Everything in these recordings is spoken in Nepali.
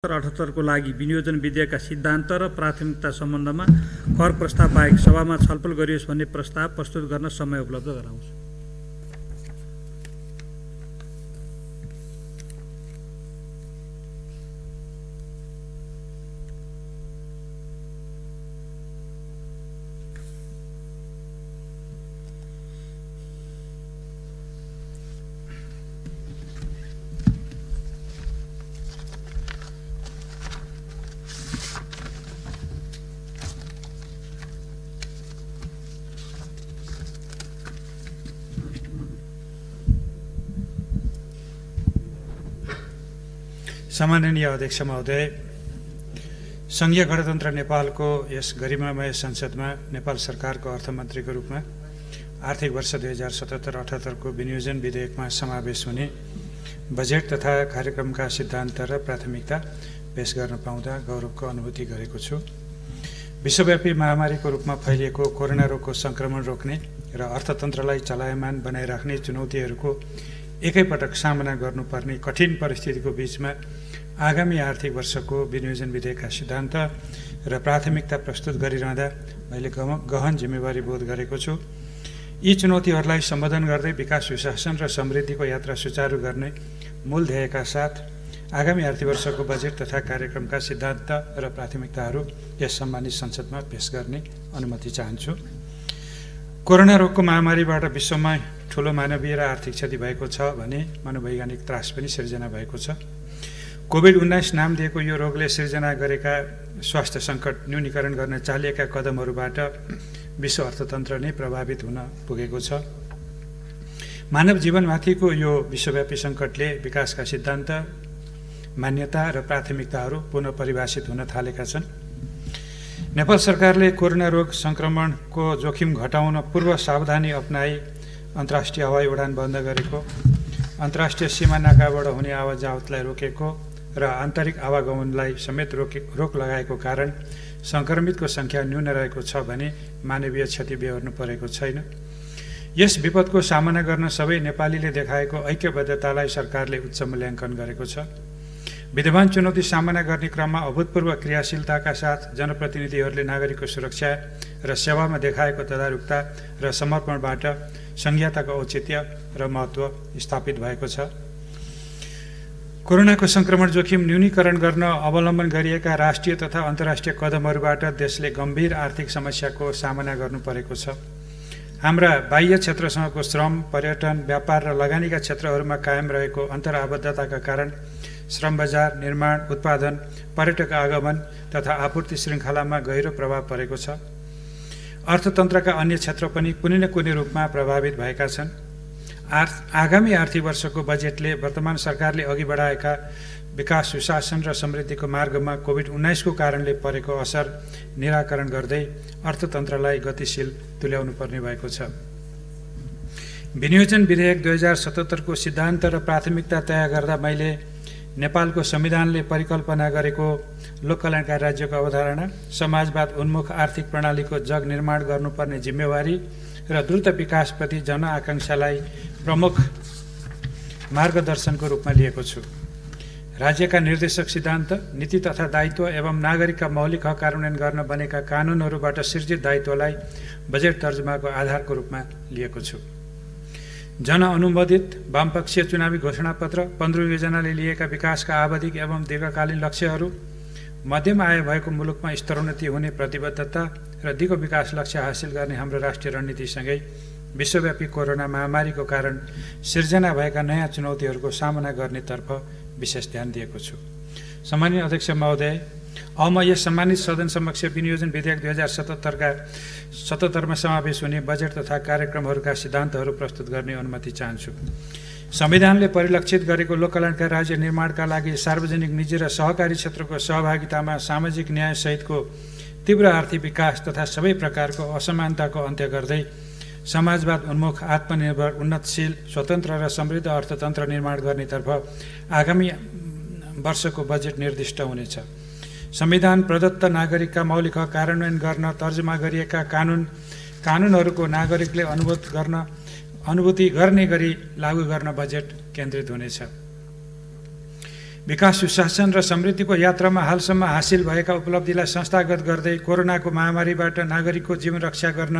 78 को लागि विनियोजन विधेयकका सिद्धान्त र प्राथमिकता सम्बन्धमा कर प्रस्ताव बाहेक सभामा छलफल गरियोस् भन्ने प्रस्ताव प्रस्तुत गर्न समय उपलब्ध गराउँछु। सम्माननीय अध्यक्ष महोदय, संघीय गणतन्त्र नेपालको यस गरिमामय संसदमा नेपाल सरकारको अर्थमन्त्रीको रूपमा आर्थिक वर्ष 2077-78 को विनियोजन विधेयकमा समावेश हुने बजेट तथा कार्यक्रमका सिद्धान्त र प्राथमिकता पेश गर्न पाउँदा गौरवको अनुभूति गरेको छु। विश्वव्यापी महामारीको रूपमा फैलिएको कोरोना रोगको संक्रमण रोक्ने र अर्थतन्त्रलाई चलायमान बनाइराख्ने चुनौतीहरूको एकैपटक सामना गर्नुपर्ने कठिन परिस्थितिको बीचमा आगामी आर्थिक वर्षको विनियोजन विधेयकका सिद्धान्त र प्राथमिकता प्रस्तुत गरिरहँदा मैले गहन जिम्मेवारी बोध गरेको छु। यी चुनौतीहरूलाई सम्बोधन गर्दै विकास, सुशासन र समृद्धिको यात्रा सुचारू गर्ने मूल ध्येयका साथ आगामी आर्थिक वर्षको बजेट तथा कार्यक्रमका सिद्धान्त र प्राथमिकताहरू यस सम्मानित संसदमा पेश गर्ने अनुमति चाहन्छु। कोरोना रोगको महामारीबाट विश्वमा ठूलो मानवीय र आर्थिक क्षति भएको छ भने मनोवैज्ञानिक त्रास पनि सिर्जना भएको छ। कोभिड-19 नाम दिएको यो रोगले सिर्जना गरेका स्वास्थ्य सङ्कट न्यूनीकरण गर्न चालिएका कदमहरूबाट विश्व अर्थतन्त्र नै प्रभावित हुन पुगेको छ। मानव जीवनमाथिको यो विश्वव्यापी सङ्कटले विकासका सिद्धान्त, मान्यता र प्राथमिकताहरू पुनः परिभाषित हुन थालेका छन्। नेपाल सरकारले कोरोना रोग सङ्क्रमणको जोखिम घटाउन पूर्व सावधानी अपनाई अन्तर्राष्ट्रिय हवाई उडान बन्द गरेको, अन्तर्राष्ट्रिय सीमा नाकाबाट हुने आवाजावतलाई रोकेको र आन्तरिक आवागमनलाई समेत रोक लगाएको कारण सङ्क्रमितको सङ्ख्या न्यून रहेको छ भने मानवीय क्षति बेहोर्नु परेको छैन। यस विपदको सामना गर्न सबै नेपालीले देखाएको ऐक्यबद्धतालाई सरकारले उच्च मूल्याङ्कन गरेको छ। विद्यमान चुनौती सामना गर्ने क्रममा अभूतपूर्व क्रियाशीलताका साथ जनप्रतिनिधिहरूले नागरिकको सुरक्षा र सेवामा देखाएको तदारुकता र समर्पणबाट संहिताको औचित्य र महत्त्व स्थापित भएको छ। कोरोनाको संक्रमण जोखिम न्यूनीकरण गर्न अवलम्बन गरिएका राष्ट्रिय तथा अन्तर्राष्ट्रिय कदमहरूबाट देशले गम्भीर आर्थिक समस्याको सामना गर्नु परेको छ। हाम्रा बाह्य क्षेत्रसँगको श्रम, पर्यटन, व्यापार र लगानीका क्षेत्रहरूमा कायम रहेको अन्तरआबद्धताका कारण श्रम बजार, निर्माण, उत्पादन, पर्यटक आगमन तथा आपूर्ति श्रृङ्खलामा गहिरो प्रभाव परेको छ। अर्थतन्त्रका अन्य क्षेत्र पनि कुनै न कुनै रूपमा प्रभावित भएका छन्। आगामी आर्थिक वर्षको बजेटले वर्तमान सरकारले अघि बढाएका विकास, सुशासन र समृद्धिको मार्गमा कोभिड-19 को कारणले परेको असर निराकरण गर्दै अर्थतन्त्रलाई गतिशील तुल्याउनु पर्ने भएको छ। विनियोजन विधेयक 2077 को सिद्धान्त र प्राथमिकता तय गर्दा मैले नेपालको संविधानले परिकल्पना गरेको लोक कल्याणकारी राज्यको अवधारणा, समाजवाद उन्मुख आर्थिक प्रणालीको जग निर्माण गर्नुपर्ने जिम्मेवारी र द्रुत विकासप्रति जनआकांक्षालाई प्रमुख मार्गदर्शनको रूपमा लिएको छु। राज्यका निर्देशक सिद्धान्त, नीति तथा दायित्व एवं नागरिकका मौलिक हक कार्यान्वयन गर्न बनेका कानुनहरूबाट सिर्जित दायित्वलाई बजेट तर्जुमाको आधारको रूपमा लिएको छु। जनअनुमोदित वामपक्षीय चुनावी घोषणापत्र, 15 योजनाले लिएका विकासका आवधिक एवं दीर्घकालीन लक्ष्यहरू, मध्यम आय भएको मुलुकमा स्तरोन्नति हुने प्रतिबद्धता र दिगो विकास लक्ष्य हासिल गर्ने हाम्रो राष्ट्रिय रणनीतिसँगै विश्वव्यापी कोरोना महामारीको कारण सिर्जना भएका नयाँ चुनौतीहरूको सामना गर्नेतर्फ विशेष ध्यान दिएको छु। सम्माननीय अध्यक्ष महोदय, अब म यस सम्मानित सदन समक्ष विनियोजन विधेयक 2077 मा समावेश हुने बजेट तथा कार्यक्रमहरूका सिद्धान्तहरू प्रस्तुत गर्ने अनुमति चाहन्छु। संविधानले परिलक्षित गरेको लोक कल्याणकारी राज्य निर्माणका लागि सार्वजनिक, निजी र सहकारी क्षेत्रको सहभागितामा सामाजिक न्याय सहितको तीव्र आर्थिक विकास तथा सबै प्रकारको असमानताको अन्त्य गर्दै समाजवाद उन्मुख, आत्मनिर्भर, उन्नतशील, स्वतन्त्र र समृद्ध अर्थतन्त्र निर्माण गर्नेतर्फ आगामी वर्षको बजेट निर्दिष्ट हुनेछ। संविधान प्रदत्त नागरिकका मौलिक हक कार्यान्वयन गर्न तर्जुमा गरिएका कानुनहरूको नागरिकले अनुभूति गर्ने गरी लागू गर्न बजेट केन्द्रित हुनेछ। विकास सुशासन र समृद्धिको यात्रामा हालसम्म हासिल भएका उपलब्धिलाई संस्थागत गर्दै कोरोनाको महामारीबाट नागरिकको जीवन रक्षा गर्न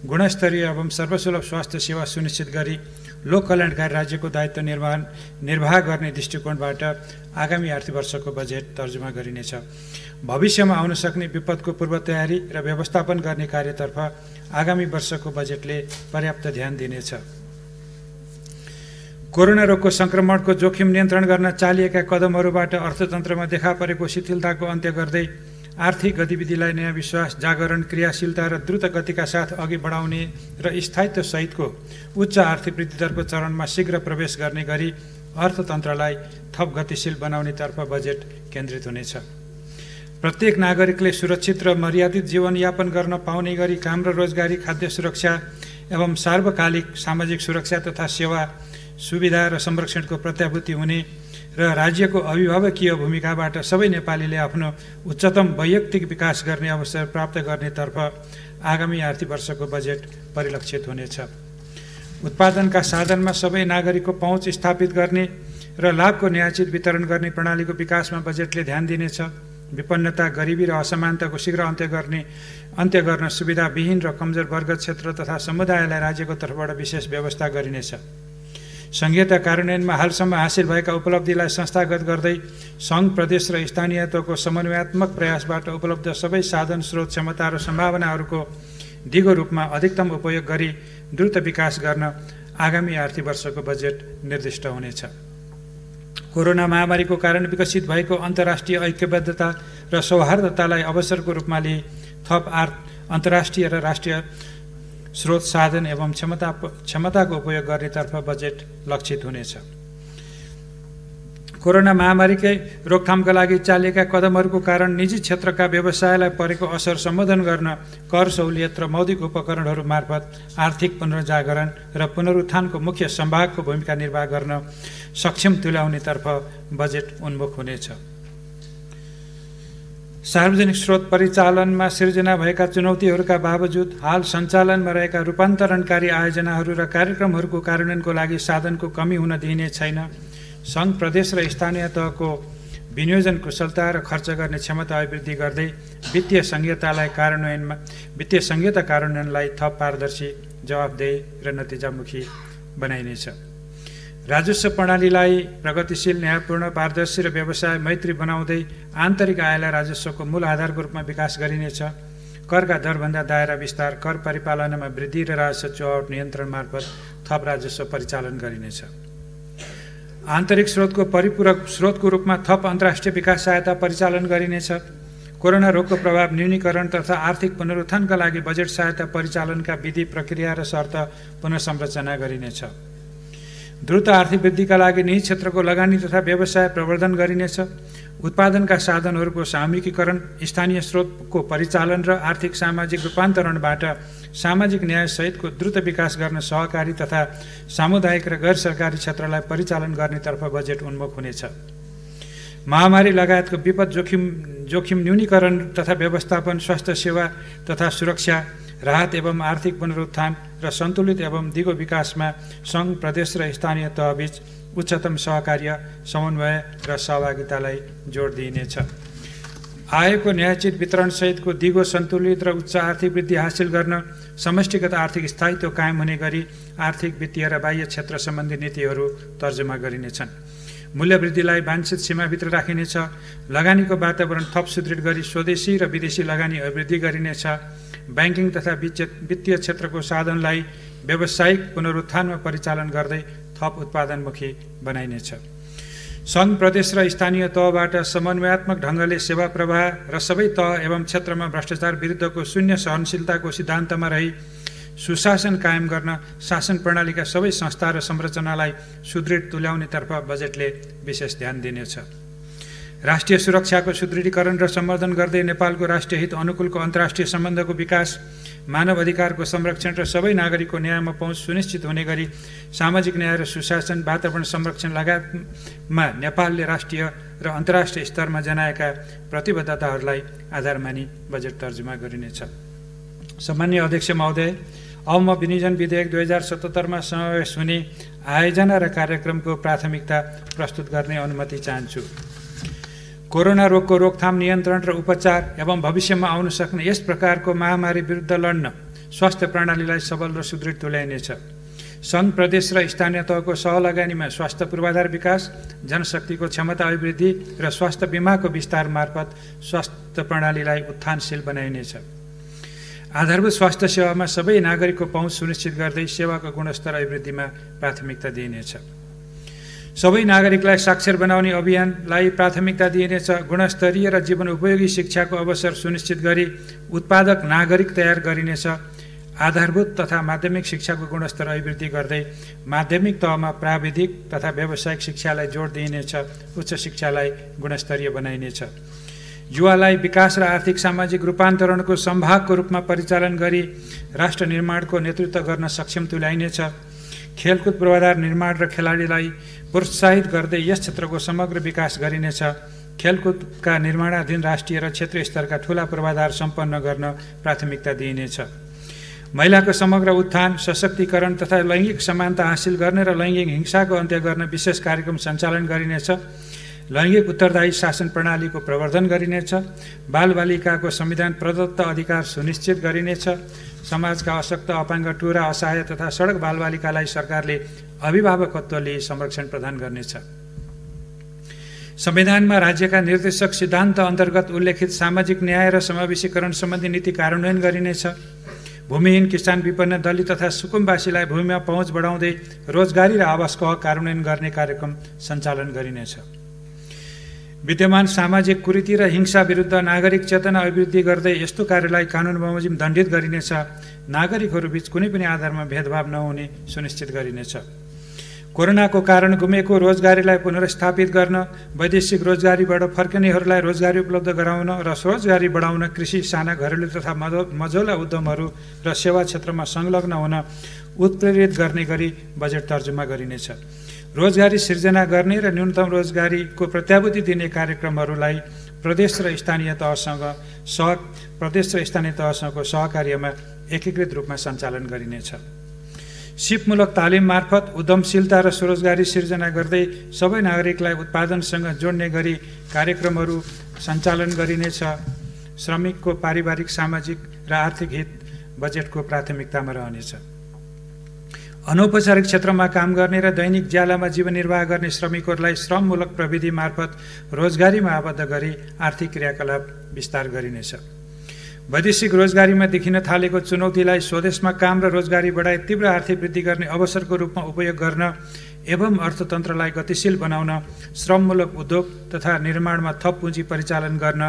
गुणस्तरीय एवं सर्वसुलभ स्वास्थ्य सेवा सुनिश्चित गरी लोक कल्याणकारी राज्यको दायित्व निर्वाह गर्ने दृष्टिकोणबाट आगामी आर्थिक वर्षको बजेट तर्जुमा गरिनेछ। भविष्यमा आउन सक्ने विपदको पूर्व तयारी र व्यवस्थापन गर्ने कार्यतर्फ आगामी वर्षको बजेटले पर्याप्त ध्यान दिनेछ। कोरोना रोगको सङ्क्रमणको जोखिम नियन्त्रण गर्न चालिएका कदमहरूबाट अर्थतन्त्रमा देखा परेको शिथिलताको अन्त्य गर्दै आर्थिक गतिविधिलाई नयाँ विश्वास, जागरण, क्रियाशीलता र द्रुत गतिका साथ अघि बढाउने र स्थायित्व सहितको उच्च आर्थिक वृद्धिदरको चरणमा शीघ्र प्रवेश गर्ने गरी अर्थतन्त्रलाई थप गतिशील बनाउनेतर्फ बजेट केन्द्रित हुनेछ। प्रत्येक नागरिकले सुरक्षित र मर्यादित जीवनयापन गर्न पाउने गरी काम र रोजगारी, खाद्य सुरक्षा एवं सार्वकालिक सामाजिक सुरक्षा तथा सेवा सुविधा र संरक्षणको प्रत्याभूति हुने र राज्यको अभिभावकीय भूमिकाबाट सबै नेपालीले आफ्नो उच्चतम वैयक्तिक विकास गर्ने अवसर प्राप्त गर्नेतर्फ आगामी आर्थिक वर्षको बजेट परिलक्षित हुनेछ। उत्पादनका साधनमा सबै नागरिकको पहुँच स्थापित गर्ने र लाभको न्यायोचित वितरण गर्ने प्रणालीको विकासमा बजेटले ध्यान दिनेछ। विपन्नता, गरिबी र असमानताको शीघ्र अन्त्य गर्न सुविधाविहीन र कमजोर वर्ग, क्षेत्र तथा समुदायलाई राज्यको तर्फबाट विशेष व्यवस्था गरिनेछ। सङ्घीयता कार्यान्वयनमा हालसम्म हासिल भएका उपलब्धिलाई संस्थागत गर्दै सङ्घ, प्रदेश र स्थानीय तहको समन्वयात्मक प्रयासबाट उपलब्ध सबै साधन, स्रोत, क्षमता र सम्भावनाहरूको दिगो रूपमा अधिकतम उपयोग गरी द्रुत विकास गर्न आगामी आर्थिक वर्षको बजेट निर्दिष्ट हुनेछ। कोरोना महामारीको कारण विकसित भएको अन्तर्राष्ट्रिय ऐक्यबद्धता र सौहार्दतालाई अवसरको रूपमा लिई थप अन्तर्राष्ट्रिय र राष्ट्रिय स्रोत, साधन एवं क्षमताको उपयोग गर्नेतर्फ बजेट लक्षित हुनेछ। कोरोना महामारीकै रोकथामका लागि चालिएका कदमहरूको कारण निजी क्षेत्रका व्यवसायलाई परेको असर सम्बोधन गर्न कर सहुलियत र मौद्रिक उपकरणहरू मार्फत आर्थिक पुनर्जागरण र पुनरुत्थानको मुख्य सम्भागको भूमिका निर्वाह गर्न सक्षम तुल्याउनेतर्फ बजेट उन्मुख हुनेछ। सार्वजनिक स्रोत परिचालनमा सिर्जना भएका चुनौतीहरूका बावजुद हाल सञ्चालनमा रहेका रूपान्तरणकारी आयोजनाहरू र कार्यक्रमहरूको कार्यान्वयनको लागि साधनको कमी हुन दिइने छैन। सङ्घ, प्रदेश र स्थानीय तहको विनियोजन कुशलता र खर्च गर्ने क्षमता अभिवृद्धि गर्दै वित्तीय संहिता कार्यान्वयनलाई थप पारदर्शी, जवाफदेही र नतिजामुखी बनाइनेछ। राजस्व प्रणालीलाई प्रगतिशील, न्यायपूर्ण, पारदर्शी र व्यवसाय मैत्री बनाउँदै आन्तरिक आयलाई राजस्वको मूल आधारको रूपमा विकास गरिनेछ। करका दरभन्दा दायरा विस्तार, कर परिपालनमा वृद्धि र राजस्व चुहावट नियन्त्रण मार्फत थप राजस्व परिचालन गरिनेछ। आन्तरिक स्रोतको परिपूरक स्रोतको रूपमा थप अन्तर्राष्ट्रिय विकास सहायता परिचालन गरिनेछ। कोरोना रोगको प्रभाव न्यूनीकरण तथा आर्थिक पुनरुत्थानका लागि बजेट सहायता परिचालनका विधि, प्रक्रिया र शर्त पुनः संरचना गरिनेछ। द्रुत आर्थिक वृद्धिका लागि निजी क्षेत्रको लगानी तथा व्यवसाय प्रवर्धन गरिनेछ। उत्पादनका साधनहरूको सामूहिकीकरण, स्थानीय स्रोतको परिचालन र आर्थिक सामाजिक रूपान्तरणबाट सामाजिक न्याय सहितको द्रुत विकास गर्न सहकारी तथा सामुदायिक र गैर सरकारी क्षेत्रलाई परिचालन गर्नेतर्फ बजेट उन्मुख हुनेछ। महामारी लगायतको विपद जोखिम न्यूनीकरण तथा व्यवस्थापन, स्वास्थ्य सेवा तथा सुरक्षा, राहत एवं आर्थिक पुनरुत्थान र सन्तुलित एवं दिगो विकासमा सङ्घ, प्रदेश र स्थानीय तहबीच उच्चतम सहकार्य, समन्वय र सहभागितालाई जोड दिइनेछ। आयको न्यायोचित वितरण सहितको दिगो, सन्तुलित र उच्च आर्थिक वृद्धि हासिल गर्न समष्टिगत आर्थिक स्थायित्व कायम हुने गरी आर्थिक, वित्तीय र बाह्य क्षेत्र सम्बन्धी नीतिहरू तर्जुमा गरिनेछन्। मूल्य वृद्धिलाई वाञ्छित सीमाभित्र राखिनेछ। लगानीको वातावरण थप सुदृढ गरी स्वदेशी र विदेशी लगानी अभिवृद्धि गरिनेछ। ब्याङ्किङ तथा वित्तीय क्षेत्रको साधनलाई व्यावसायिक पुनरुत्थानमा परिचालन गर्दै थप उत्पादनमुखी बनाइनेछ। सङ्घ, प्रदेश र स्थानीय तहबाट समन्वयात्मक ढङ्गले सेवा प्रवाह र सबै तह एवं क्षेत्रमा भ्रष्टाचार विरुद्धको शून्य सहनशीलताको सिद्धान्तमा रही सुशासन कायम गर्न शासन प्रणालीका सबै संस्था र संरचनालाई सुदृढ तुल्याउनेतर्फ बजेटले विशेष ध्यान दिनेछ। राष्ट्रिय सुरक्षाको सुदृढीकरण र सम्वर्धन गर्दै नेपालको राष्ट्रिय हित अनुकूलको अन्तर्राष्ट्रिय सम्बन्धको विकास, मानव अधिकारको संरक्षण र सबै नागरिकको न्यायमा पहुँच सुनिश्चित हुने गरी सामाजिक न्याय र सुशासन, वातावरण संरक्षण लगायतमा नेपालले राष्ट्रिय र अन्तर्राष्ट्रिय स्तरमा जनाएका प्रतिबद्धताहरूलाई आधार मानी बजेट तर्जुमा गरिनेछ। सम्माननीय अध्यक्ष महोदय, अब म विनियोजन विधेयक 2077 मा समावेश हुने आयोजना र कार्यक्रमको प्राथमिकता प्रस्तुत गर्ने अनुमति चाहन्छु। कोरोना रोगको रोकथाम, नियन्त्रण र उपचार एवं भविष्यमा आउन सक्ने यस प्रकारको महामारी विरुद्ध लड्न स्वास्थ्य प्रणालीलाई सबल र सुदृढ तुल्याइनेछ। सङ्घ, प्रदेश र स्थानीय तहको सहलगानीमा स्वास्थ्य पूर्वाधार विकास, जनशक्तिको क्षमता अभिवृद्धि र स्वास्थ्य बिमाको विस्तार मार्फत स्वास्थ्य प्रणालीलाई उत्थानशील बनाइनेछ। आधारभूत स्वास्थ्य सेवामा सबै नागरिकको पहुँच सुनिश्चित गर्दै सेवाको गुणस्तर अभिवृद्धिमा प्राथमिकता दिइनेछ। सबै नागरिकलाई साक्षर बनाउने अभियानलाई प्राथमिकता दिइनेछ। गुणस्तरीय र जीवन उपयोगी शिक्षाको अवसर सुनिश्चित गरी उत्पादक नागरिक तयार गरिनेछ। आधारभूत तथा माध्यमिक शिक्षाको गुणस्तर अभिवृद्धि गर्दै माध्यमिक तहमा प्राविधिक तथा व्यावसायिक शिक्षालाई जोड दिइनेछ। उच्च शिक्षालाई गुणस्तरीय बनाइनेछ। युवालाई विकास र आर्थिक सामाजिक रूपान्तरणको सम्भागको रूपमा परिचालन गरी राष्ट्र निर्माणको नेतृत्व गर्न सक्षम तुल्याइनेछ। खेलकुद पूर्वाधार निर्माण र खेलाडीलाई प्रोत्साहित गर्दै यस क्षेत्रको समग्र विकास गरिनेछ। खेलकुदका निर्माणाधीन राष्ट्रिय र क्षेत्रीय स्तरका ठूला पूर्वाधार सम्पन्न गर्न प्राथमिकता दिइनेछ। महिलाको समग्र उत्थान, सशक्तिकरण तथा लैङ्गिक समानता हासिल गर्ने र लैङ्गिक हिंसाको अन्त्य गर्न विशेष कार्यक्रम सञ्चालन गरिनेछ। लैङ्गिक उत्तरदायी शासन प्रणालीको प्रवर्धन गरिनेछ। बालबालिकाको संविधान प्रदत्त अधिकार सुनिश्चित गरिनेछ। समाजका अशक्त, अपाङ्ग, टुरा, असहाय तथा सडक बालबालिकालाई सरकारले अभिभावकत्व लिई संरक्षण प्रदान गर्नेछ। संविधानमा राज्यका निर्देशक सिद्धान्त अन्तर्गत उल्लेखित सामाजिक न्याय र समावेशीकरण सम्बन्धी नीति कार्यान्वयन गरिनेछ। भूमिहीन, किसान, विपन्न, दलित तथा सुकुम्बासीलाई भूमिमा पहुँच बढाउँदै रोजगारी र आवासको हक कार्यान्वयन गर्ने कार्यक्रम सञ्चालन गरिनेछ। विद्यमान सामाजिक कुरीति र हिंसा विरुद्ध नागरिक चेतना अभिवृद्धि गर्दै यस्तो कार्यलाई कानुन बमोजिम दण्डित गरिनेछ। नागरिकहरूबीच कुनै पनि आधारमा भेदभाव नहुने सुनिश्चित गरिनेछ। कोरोनाको कारण गुमेको रोजगारीलाई पुनर्स्थापित गर्न, वैदेशिक रोजगारीबाट फर्किनेहरूलाई रोजगारी उपलब्ध गराउन र स्वरोजगारी बढाउन कृषि, साना घरेलु तथा मझौला उद्यमहरू र सेवा क्षेत्रमा संलग्न हुन उत्प्रेरित गर्ने गरी बजेट तर्जुमा गरिनेछ। रोजगारी सिर्जना गर्ने र न्यूनतम रोजगारीको प्रत्याभूति दिने कार्यक्रमहरूलाई प्रदेश र स्थानीय तहसँगको सहकार्यमा एकीकृत रूपमा सञ्चालन गरिनेछ। सिपमूलक तालिम मार्फत उद्यमशीलता र स्वरोजगारी सिर्जना गर्दै सबै नागरिकलाई उत्पादनसँग जोड्ने गरी कार्यक्रमहरू सञ्चालन गरिनेछ। श्रमिकको पारिवारिक, सामाजिक र आर्थिक हित बजेटको प्राथमिकतामा रहनेछ। अनौपचारिक क्षेत्रमा काम गर्ने र दैनिक ज्यालामा जीवन निर्वाह गर्ने श्रमिकहरूलाई श्रममूलक प्रविधि मार्फत रोजगारीमा आबद्ध गरी आर्थिक क्रियाकलाप विस्तार गरिनेछ। वैदेशिक रोजगारीमा देखिन थालेको चुनौतीलाई स्वदेशमा काम र रोजगारी बढाई तीव्र आर्थिक वृद्धि गर्ने अवसरको रूपमा उपयोग गर्न एवं अर्थतन्त्रलाई गतिशील बनाउन, श्रममूलक उद्योग तथा निर्माणमा थप पुँजी परिचालन गर्न,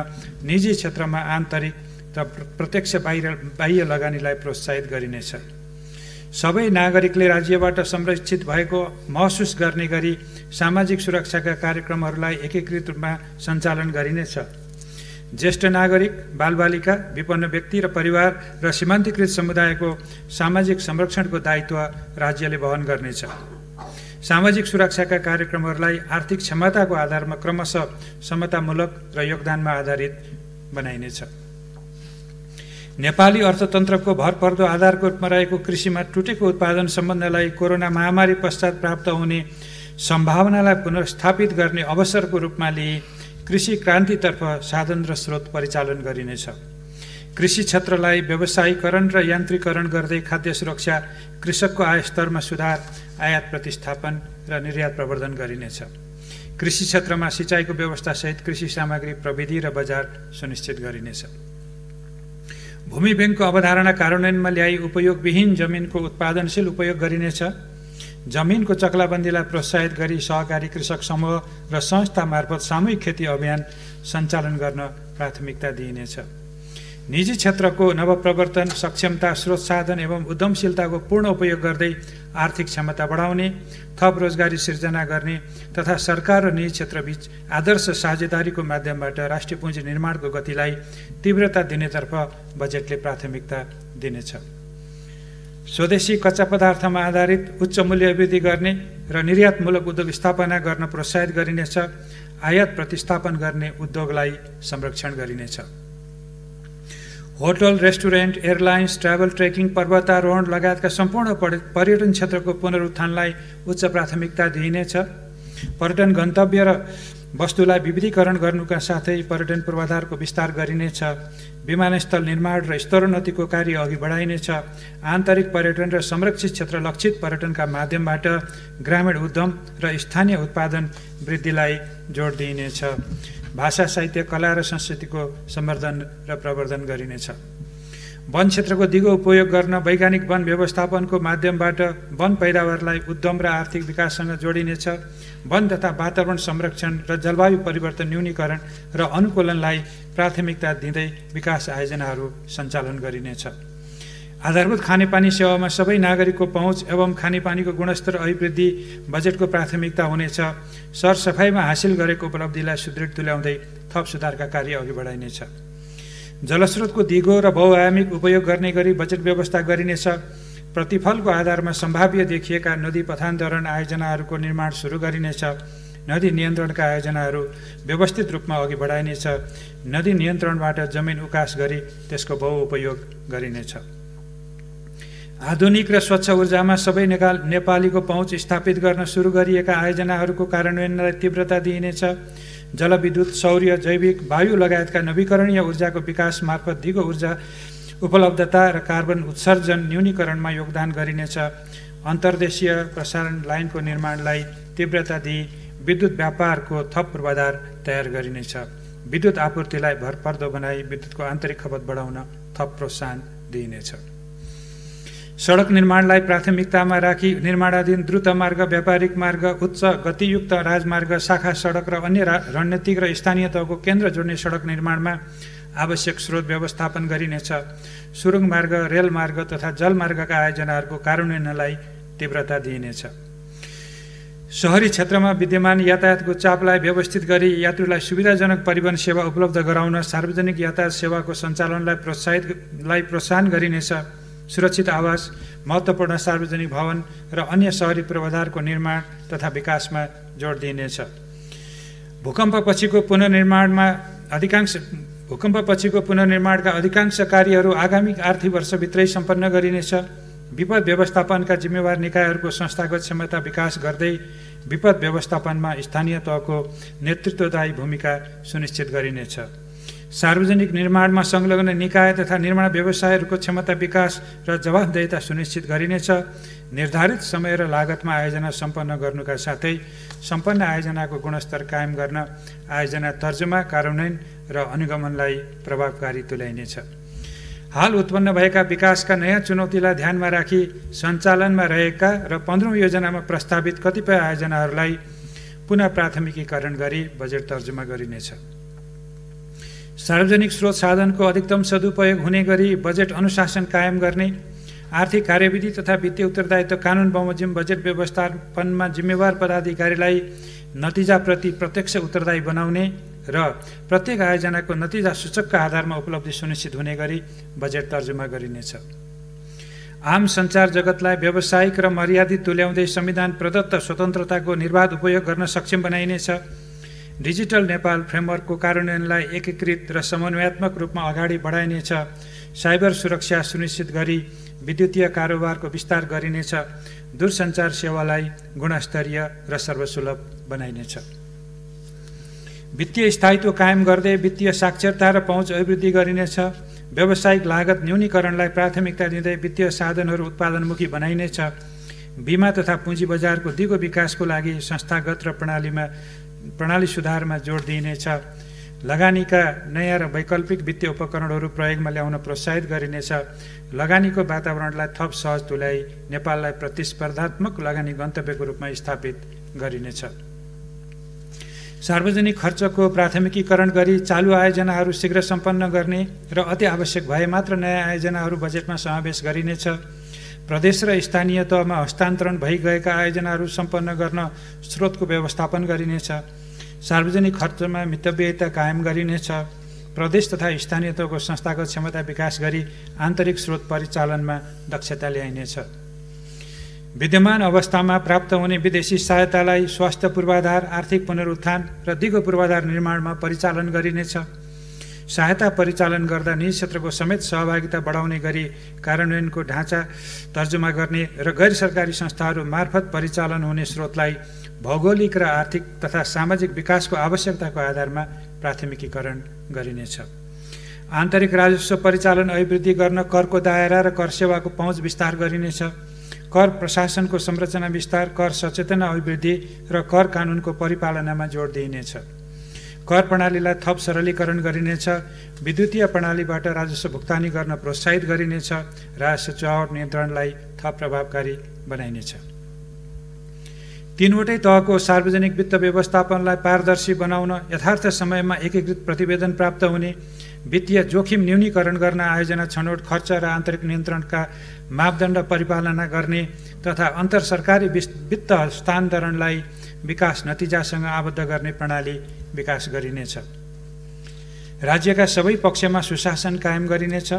निजी क्षेत्रमा आन्तरिक र प्रत्यक्ष बाह्य लगानीलाई प्रोत्साहित गरिनेछ। सबै नागरिकले राज्यबाट संरक्षित भएको महसुस गर्ने गरी सामाजिक सुरक्षाका कार्यक्रमहरूलाई एकीकृत रूपमा सञ्चालन गरिनेछ। ज्येष्ठ नागरिक, बालबालिका, विपन्न व्यक्ति र परिवार र सीमान्तकृत समुदायको सामाजिक संरक्षणको दायित्व राज्यले वहन गर्नेछ। सामाजिक सुरक्षाका कार्यक्रमहरूलाई आर्थिक क्षमताको आधारमा क्रमशः समतामूलक र योगदानमा आधारित बनाइनेछ। नेपाली अर्थतन्त्रको भरपर्दो आधारको रूपमा रहेको कृषिमा टुटेको उत्पादन सम्बन्धलाई कोरोना महामारी पश्चात प्राप्त हुने सम्भावनालाई पुनर्स्थापित गर्ने अवसरको रूपमा लिई कृषि क्रान्तितर्फ साधन र स्रोत परिचालन गरिनेछ। कृषि क्षेत्रलाई व्यवसायीकरण र यान्त्रिकरण गर्दै खाद्य सुरक्षा, कृषकको आय स्तरमा सुधार, आयात प्रतिस्थापन र निर्यात प्रवर्धन गरिनेछ। कृषि क्षेत्रमा सिँचाइको व्यवस्थासहित कृषि सामग्री प्रविधि र बजार सुनिश्चित गरिनेछ। भूमि ब्याङ्कको अवधारणा कार्यान्वयनमा ल्याई उपयोगविहीन जमिनको उत्पादनशील उपयोग गरिनेछ। जमिनको चक्लाबन्दीलाई प्रोत्साहित गरी सहकारी कृषक समूह र संस्था मार्फत सामूहिक खेती अभियान सञ्चालन गर्न प्राथमिकता दिइनेछ। निजी क्षेत्रको नवप्रवर्तन, सक्षमता, स्रोत साधन एवं उद्यमशीलताको पूर्ण उपयोग गर्दै आर्थिक क्षमता बढाउने, थप रोजगारी सिर्जना गर्ने तथा सरकार र निजी क्षेत्रबीच आदर्श साझेदारीको माध्यमबाट राष्ट्रिय पुँजी निर्माणको गतिलाई तीव्रता दिनेतर्फ बजेटले प्राथमिकता दिनेछ। स्वदेशी कच्चा पदार्थमा आधारित उच्च मूल्य अभिवृद्धि गर्ने र निर्यातमूलक उद्योग स्थापना गर्न प्रोत्साहित गरिनेछ। आयात प्रतिस्थापन गर्ने उद्योगलाई संरक्षण गरिनेछ। Hotel, restaurant, airlines, travel, trekking, पर्वतारोहण लगायतका सम्पूर्ण पर्यटन क्षेत्रको पुनरुत्थानलाई उच्च प्राथमिकता दिइनेछ। पर्यटन गन्तव्य र वस्तुलाई विविधीकरण गर्नुका साथै पर्यटन पूर्वाधारको विस्तार गरिनेछ। विमानस्थल निर्माण र स्तरोन्नतिको कार्य अघि बढाइनेछ। आन्तरिक पर्यटन र संरक्षित क्षेत्र लक्षित पर्यटनका माध्यमबाट ग्रामीण उद्यम र स्थानीय उत्पादन वृद्धिलाई जोड दिइनेछ। भाषा, साहित्य, कला र संस्कृतिको संवर्धन र प्रवर्धन गरिनेछ। वन क्षेत्रको दिगो उपयोग गर्न वैज्ञानिक वन व्यवस्थापनको माध्यमबाट वन पैदावारलाई उद्यम र आर्थिक विकाससँग जोडिनेछ। वन तथा वातावरण संरक्षण र जलवायु परिवर्तन न्यूनीकरण र अनुकूलनलाई प्राथमिकता दिँदै विकास आयोजनाहरू सञ्चालन गरिनेछ। आधारभूत खानेपानी सेवामा सबै नागरिकको पहुँच एवं खानेपानीको गुणस्तर अभिवृद्धि बजेटको प्राथमिकता हुनेछ। सरसफाइमा हासिल गरेको उपलब्धिलाई सुदृढ तुल्याउँदै थप सुधारका कार्य अघि बढाइनेछ। जलस्रोतको दिगो र बहुआयामिक उपयोग गर्ने गरी बजेट व्यवस्था गरिनेछ। प्रतिफलको आधारमा सम्भाव्य देखिएका नदी पथान्तरण आयोजनाहरूको निर्माण सुरु गरिनेछ। नदी नियन्त्रणका आयोजनाहरू व्यवस्थित रूपमा अघि बढाइनेछ। नदी नियन्त्रणबाट जमिन उकास गरी त्यसको बहुउपयोग गरिनेछ। आधुनिक र स्वच्छ ऊर्जामा सबै नेपालीको पहुँच स्थापित गर्न सुरु गरिएका आयोजनाहरूको कार्यान्वयनलाई तीव्रता दिइनेछ। जलविद्युत, सौर्य, जैविक, वायु लगायतका नवीकरणीय ऊर्जाको विकास मार्फत दिगो ऊर्जा उपलब्धता र कार्बन उत्सर्जन न्यूनीकरणमा योगदान गरिनेछ। अन्तर्देशीय प्रसारण लाइनको निर्माणलाई तीव्रता दिई विद्युत व्यापारको थप पूर्वाधार तयार गरिनेछ। विद्युत आपूर्तिलाई भरपर्दो बनाई विद्युतको आन्तरिक खपत बढाउन थप प्रोत्साहन दिइनेछ। सडक निर्माणलाई प्राथमिकतामा राखी निर्माणाधीन द्रुत मार्ग, व्यापारिक मार्ग, उच्च गतियुक्त राजमार्ग, शाखा सडक र अन्य रणनीतिक र स्थानीय तहको केन्द्र जोड्ने सडक निर्माणमा आवश्यक स्रोत व्यवस्थापन गरिनेछ। सुरुङ मार्ग, रेल मार्ग तथा जलमार्गका आयोजनाहरूको कार्यान्वयनलाई तीव्रता दिइनेछ। शहरी क्षेत्रमा विद्यमान यातायातको चापलाई व्यवस्थित गरी यात्रुलाई सुविधाजनक परिवहन सेवा उपलब्ध गराउन सार्वजनिक यातायात सेवाको सञ्चालनलाई प्रोत्साहन गरिनेछ। सुरक्षित आवास, महत्त्वपूर्ण सार्वजनिक भवन र अन्य शहरी पूर्वाधारको निर्माण तथा विकासमा जोड दिइनेछ। भूकम्पपछिको पुनर्निर्माणका अधिकांश कार्यहरू आगामी आर्थिक वर्षभित्रै सम्पन्न गरिनेछ। विपद व्यवस्थापनका जिम्मेवार निकायहरूको संस्थागत क्षमता विकास गर्दै विपद व्यवस्थापनमा स्थानीय तहको नेतृत्वदायी भूमिका सुनिश्चित गरिनेछ। सार्वजनिक निर्माणमा संलग्न निकाय तथा निर्माण व्यवसायहरूको क्षमता विकास र जवाफदेहिता सुनिश्चित गरिनेछ। निर्धारित समय र लागतमा आयोजना सम्पन्न गर्नुका साथै सम्पन्न आयोजनाको गुणस्तर कायम गर्न आयोजना तर्जुमा, कार्यान्वयन र अनुगमनलाई प्रभावकारी तुल्याइनेछ। हाल उत्पन्न भएका विकासका नयाँ चुनौतीलाई ध्यानमा राखी सञ्चालनमा रहेका र 15औं योजनामा प्रस्तावित कतिपय आयोजनाहरूलाई पुनः प्राथमिकीकरण गरी बजेट तर्जुमा गरिनेछ। सार्वजनिक स्रोत साधनको अधिकतम सदुपयोग हुने गरी बजेट अनुशासन कायम गर्ने, आर्थिक कार्यविधि तथा वित्तीय उत्तरदायित्व कानुन बमोजिम बजेट व्यवस्थापनमा जिम्मेवार पदाधिकारीलाई नतिजाप्रति प्रत्यक्ष उत्तरदायी बनाउने र प्रत्येक आयोजनाको नतिजा सूचकका आधारमा उपलब्धि सुनिश्चित हुने गरी बजेट तर्जुमा गरिनेछ। आम सञ्चार जगतलाई व्यावसायिक र मर्यादित तुल्याउँदै संविधान प्रदत्त स्वतन्त्रताको निर्बाध उपयोग गर्न सक्षम बनाइनेछ। डिजिटल नेपाल फ्रेमवर्कको कार्यान्वयनलाई एकीकृत र समन्वयात्मक रूपमा अगाडि बढाइनेछ। साइबर सुरक्षा सुनिश्चित गरी विद्युतीय कारोबारको विस्तार गरिनेछ। दूरसञ्चार सेवालाई गुणस्तरीय र सर्वसुलभ बनाइनेछ। वित्तीय स्थायित्व कायम गर्दै वित्तीय साक्षरता र पहुँच अभिवृद्धि गरिनेछ। व्यावसायिक लागत न्यूनीकरणलाई प्राथमिकता दिँदै वित्तीय साधनहरू उत्पादनमुखी बनाइनेछ। बीमा तथा पुँजी बजारको दिगो विकासको लागि संस्थागत र प्रणाली सुधारमा जोड दिइनेछ। लगानीका नयाँ र वैकल्पिक वित्तीय उपकरणहरू प्रयोगमा ल्याउन प्रोत्साहित गरिनेछ। लगानीको वातावरणलाई थप सहज तुल्याई नेपाललाई प्रतिस्पर्धात्मक लगानी गन्तव्यको रूपमा स्थापित गरिनेछ। सार्वजनिक खर्चको प्राथमिकीकरण गरी चालु आयोजनाहरू शीघ्र सम्पन्न गर्ने र अति आवश्यक भए मात्र नयाँ आयोजनाहरू बजेटमा समावेश गरिनेछ। प्रदेश र स्थानीय तहमा हस्तान्तरण भइगएका आयोजनाहरू सम्पन्न गर्न स्रोतको व्यवस्थापन गरिनेछ। सार्वजनिक खर्चमा मितव्ययता कायम गरिनेछ। प्रदेश तथा स्थानीय तहको संस्थागत क्षमता विकास गरी आन्तरिक स्रोत परिचालनमा दक्षता ल्याइनेछ। विद्यमान अवस्थामा प्राप्त हुने विदेशी सहायतालाई स्वास्थ्य पूर्वाधार, आर्थिक पुनरुत्थान र दिगो पूर्वाधार निर्माणमा परिचालन गरिनेछ। सहायता परिचालन गर्दा निजी क्षेत्रको समेत सहभागिता बढाउने गरी कार्यान्वयनको ढाँचा तर्जुमा गर्ने र गैर सरकारी संस्थाहरू मार्फत परिचालन हुने स्रोतलाई भौगोलिक र आर्थिक तथा सामाजिक विकासको आवश्यकताको आधारमा प्राथमिकीकरण गरिनेछ। आन्तरिक राजस्व परिचालन अभिवृद्धि गर्न करको दायरा र कर सेवाको पहुँच विस्तार गरिनेछ। कर प्रशासनको संरचना विस्तार, कर सचेतना अभिवृद्धि र कर कानुनको परिपालनामा जोड दिइनेछ। कर प्रणालीलाई थप सरलीकरण गरिनेछ। विद्युतीय प्रणालीबाट राजस्व भुक्तानी गर्न प्रोत्साहित गरिनेछ। राजस्व चुहावट नियन्त्रणलाई थप प्रभावकारी बनाइनेछ। तीनवटै तहको सार्वजनिक वित्त व्यवस्थापनलाई पारदर्शी बनाउन, यथार्थ समयमा एकीकृत प्रतिवेदन प्राप्त हुने, वित्तीय जोखिम न्यूनीकरण गर्न आयोजना, छनौट, खर्च र आन्तरिक नियन्त्रणका मापदण्ड परिपालना गर्ने तथा अन्तर सरकारी वित्त हस्तान्तरणलाई विकास नतिजासँग आबद्ध गर्ने प्रणाली विकास गरिनेछ। राज्यका सबै पक्षमा सुशासन कायम गरिनेछ।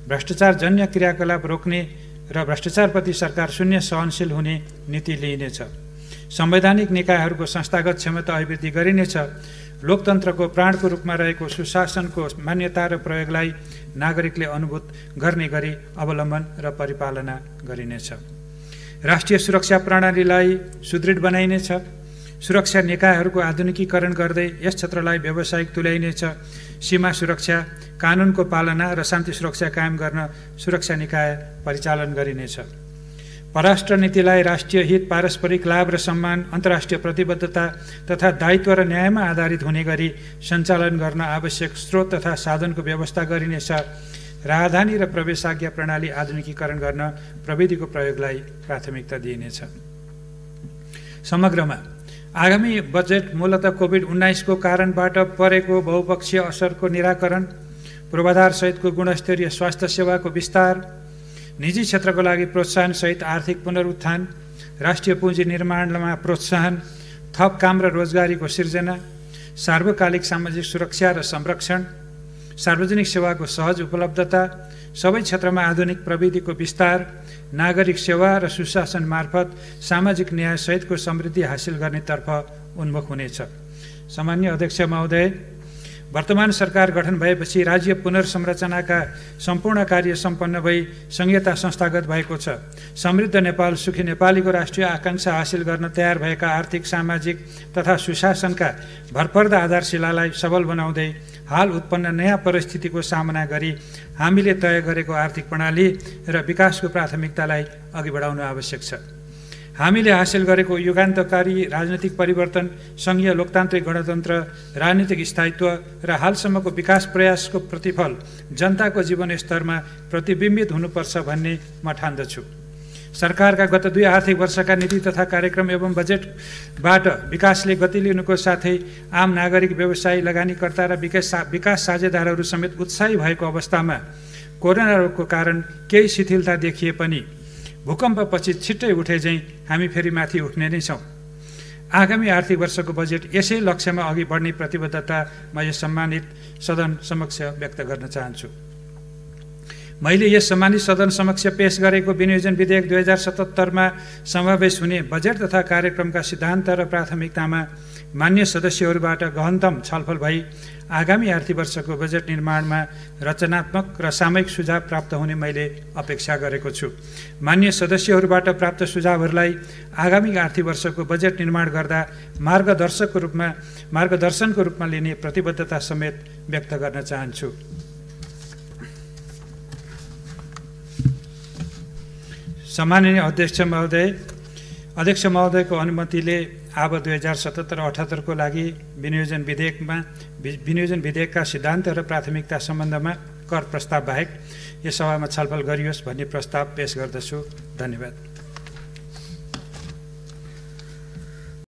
भ्रष्टाचारजन्य क्रियाकलाप रोक्ने र भ्रष्टाचारप्रति सरकार शून्य सहनशील हुने नीति लिइनेछ। संवैधानिक निकायहरूको संस्थागत क्षमता अभिवृद्धि गरिनेछ। लोकतन्त्रको प्राणको रूपमा रहेको सुशासनको मान्यता र प्रयोगलाई नागरिकले अनुभूत गर्ने गरी अवलम्बन र परिपालना गरिनेछ। राष्ट्रिय सुरक्षा प्रणालीलाई सुदृढ बनाइनेछ। सुरक्षा निकायहरूको आधुनिकीकरण गर्दै यस क्षेत्रलाई व्यावसायिक तुल्याइनेछ। सीमा सुरक्षा, कानुनको पालना र शान्ति सुरक्षा कायम गर्न सुरक्षा निकाय परिचालन गरिनेछ। परराष्ट्र नीतिलाई राष्ट्रिय हित, पारस्परिक लाभ र सम्मान, अन्तर्राष्ट्रिय प्रतिबद्धता तथा दायित्व र न्यायमा आधारित हुने गरी सञ्चालन गर्न आवश्यक स्रोत तथा साधनको व्यवस्था गरिनेछ। राजधानी र प्रवेशाज्ञा प्रणाली आधुनिकीकरण गर्न प्रविधिको प्रयोगलाई प्राथमिकता दिइनेछ। समग्रमा आगामी बजेट मूलतः कोभिड-19 को कारणबाट परेको बहुपक्षीय असरको निराकरण, पूर्वाधारसहितको गुणस्तरीय स्वास्थ्य सेवाको विस्तार, निजी क्षेत्रको लागि प्रोत्साहनसहित आर्थिक पुनरुत्थान, राष्ट्रिय पुँजी निर्माणमा प्रोत्साहन, थप काम र रोजगारीको सिर्जना, सार्वकालिक सामाजिक सुरक्षा र संरक्षण, सार्वजनिक सेवाको सहज उपलब्धता, सबै क्षेत्रमा आधुनिक प्रविधिको विस्तार, नागरिक सेवा र सुशासन मार्फत सामाजिक न्यायसहितको समृद्धि हासिल गर्नेतर्फ उन्मुख हुनेछ। सामान्य अध्यक्ष महोदय, वर्तमान सरकार गठन भएपछि राज्य पुनर्संरचनाका सम्पूर्ण कार्य सम्पन्न भई संहिता संस्थागत भएको छ। समृद्ध नेपाल, सुखी नेपालीको राष्ट्रिय आकांक्षा हासिल गर्न तयार भएका आर्थिक, सामाजिक तथा सुशासनका भरपर्दा आधारशिलालाई सबल बनाउँदै हाल उत्पन्न नयाँ परिस्थितिको सामना गरी हामीले तय गरेको आर्थिक प्रणाली र विकासको प्राथमिकतालाई अघि बढाउन आवश्यक छ। हामीले हासिल गरेको युगान्तकारी राजनीतिक परिवर्तन, सङ्घीय लोकतान्त्रिक गणतन्त्र, राजनीतिक स्थायित्व र हालसम्मको विकास प्रयासको प्रतिफल जनताको जीवन स्तरमा प्रतिबिम्बित हुनुपर्छ भन्ने म ठान्दछु। सरकारका गत 2 आर्थिक वर्षका नीति तथा कार्यक्रम एवं बजेटबाट विकासले गति लिनुको साथै आम नागरिक, व्यवसायी, लगानीकर्ता र विकास साझेदारहरू समेत उत्साही भएको अवस्थामा कोरोना रोगको कारण केही शिथिलता देखिए पनि भूकम्पपछि छिट्टै उठे झैँ हामी फेरि माथि उठ्ने नै छौँ। आगामी आर्थिक वर्षको बजेट यसै लक्ष्यमा अघि बढ्ने प्रतिबद्धता म यस सम्मानित सदन समक्ष व्यक्त गर्न चाहन्छु। मैले यस सम्मानित सदन समक्ष पेश गरेको विनियोजन विधेयक 2077मा समावेश हुने बजेट तथा कार्यक्रमका सिद्धान्त र प्राथमिकतामा मान्य सदस्यहरूबाट गहनतम छलफल भई आगामी आर्थिक वर्षको बजेट निर्माणमा रचनात्मक र सामूहिक सुझाव प्राप्त हुने मैले अपेक्षा गरेको छु। मान्य सदस्यहरूबाट प्राप्त सुझावहरूलाई आगामी आर्थिक वर्षको बजेट निर्माण गर्दा मार्गदर्शनको रूपमा लिने प्रतिबद्धता समेत व्यक्त गर्न चाहन्छु। सम्माननीय अध्यक्ष महोदयको अनुमतिले अब 2077-78 को लागि विनियोजन विधेयकका सिद्धान्त र प्राथमिकता सम्बन्धमा कर प्रस्ताव बाहेक यस सभामा छलफल गरियोस् भन्ने प्रस्ताव पेश गर्दछु। धन्यवाद।